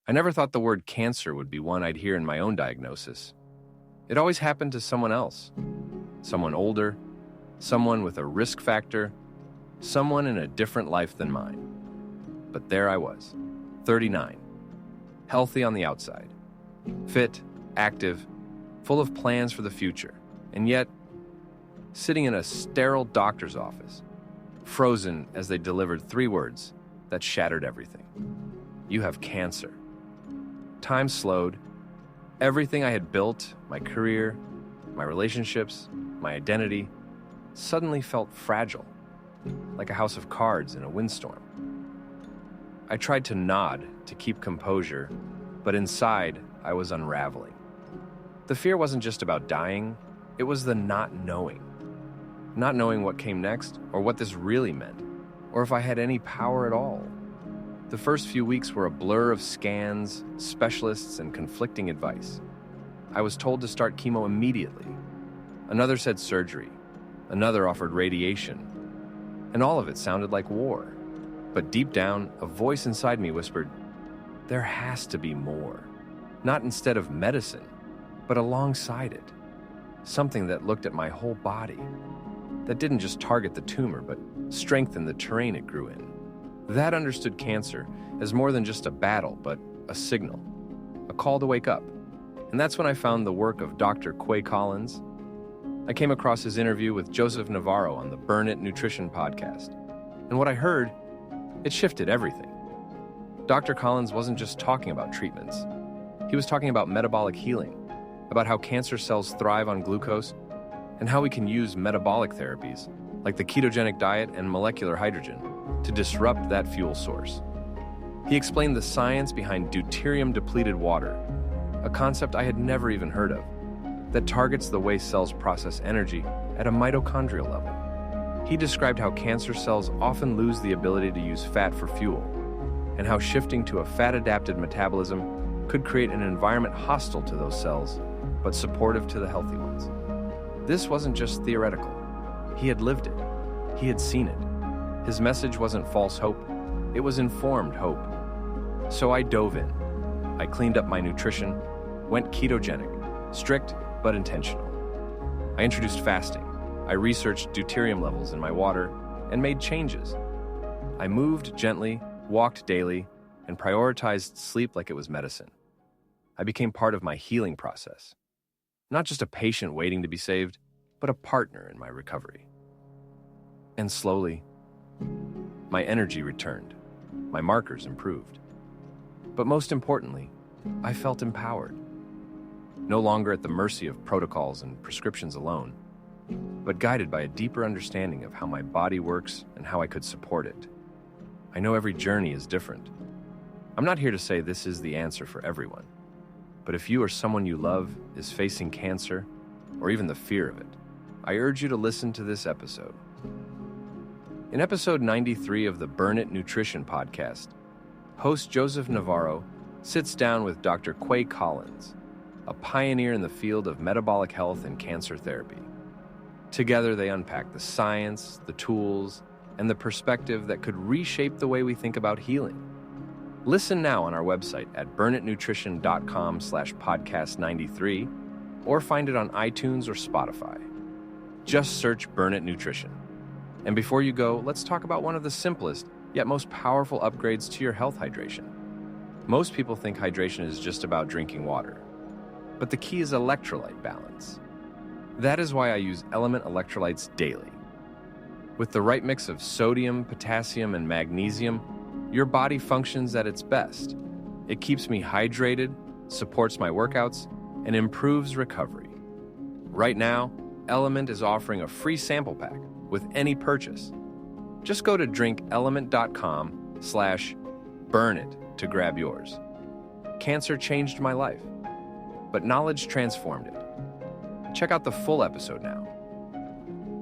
I never thought the word cancer would be one I'd hear in my own diagnosis. It always happened to someone else. Someone older, someone with a risk factor, someone in a different life than mine. But there I was, 39, healthy on the outside, fit, active, full of plans for the future, and yet sitting in a sterile doctor's office, frozen as they delivered 3 words that shattered everything. You have cancer. Time slowed. Everything I had built, my career, my relationships, my identity, suddenly felt fragile, like a house of cards in a windstorm. I tried to nod to keep composure, but inside I was unraveling. The fear wasn't just about dying, it was the not knowing. Not knowing what came next, or what this really meant, or if I had any power at all. The first few weeks were a blur of scans, specialists, and conflicting advice. I was told to start chemo immediately. Another said surgery. Another offered radiation. And all of it sounded like war. But deep down, a voice inside me whispered, there has to be more. Not instead of medicine, but alongside it. Something that looked at my whole body. That didn't just target the tumor, but strengthen the terrain it grew in. That understood cancer as more than just a battle, but a signal, a call to wake up. And that's when I found the work of Dr. Quay Collins. I came across his interview with Joseph Navarro on the Burn It Nutrition podcast. And what I heard, it shifted everything. Dr. Collins wasn't just talking about treatments. He was talking about metabolic healing, about how cancer cells thrive on glucose, and how we can use metabolic therapies, like the ketogenic diet and molecular hydrogen, to disrupt that fuel source. He explained the science behind deuterium-depleted water, a concept I had never even heard of, that targets the way cells process energy at a mitochondrial level. He described how cancer cells often lose the ability to use fat for fuel, and how shifting to a fat-adapted metabolism could create an environment hostile to those cells, but supportive to the healthy ones. This wasn't just theoretical. He had lived it. He had seen it. His message wasn't false hope, it was informed hope. So I dove in. I cleaned up my nutrition, went ketogenic, strict but intentional. I introduced fasting. I researched deuterium levels in my water and made changes. I moved gently, walked daily, and prioritized sleep like it was medicine. I became part of my healing process. Not just a patient waiting to be saved, but a partner in my recovery. And slowly, my energy returned. My markers improved. But most importantly, I felt empowered. No longer at the mercy of protocols and prescriptions alone, but guided by a deeper understanding of how my body works and how I could support it. I know every journey is different. I'm not here to say this is the answer for everyone, but if you or someone you love is facing cancer, or even the fear of it, I urge you to listen to this episode. In episode 93 of the Burn It Nutrition podcast, host Joseph Navarro sits down with Dr. Quay Collins, a pioneer in the field of metabolic health and cancer therapy. Together, they unpack the science, the tools, and the perspective that could reshape the way we think about healing. Listen now on our website at burnitnutrition.com/podcast93 or find it on iTunes or Spotify. Just search Burn It Nutrition. And before you go, let's talk about one of the simplest, yet most powerful upgrades to your health hydration. Most people think hydration is just about drinking water, but the key is electrolyte balance. That is why I use Element electrolytes daily. With the right mix of sodium, potassium, and magnesium, your body functions at its best. It keeps me hydrated, supports my workouts, and improves recovery. Right now, Element is offering a free sample pack with any purchase. Just go to drinkelement.com/burnit to grab yours. Cancer changed my life, but knowledge transformed it. Check out the full episode now.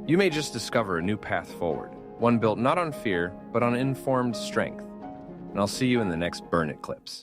You may just discover a new path forward, one built not on fear, but on informed strength. And I'll see you in the next Burn It clips.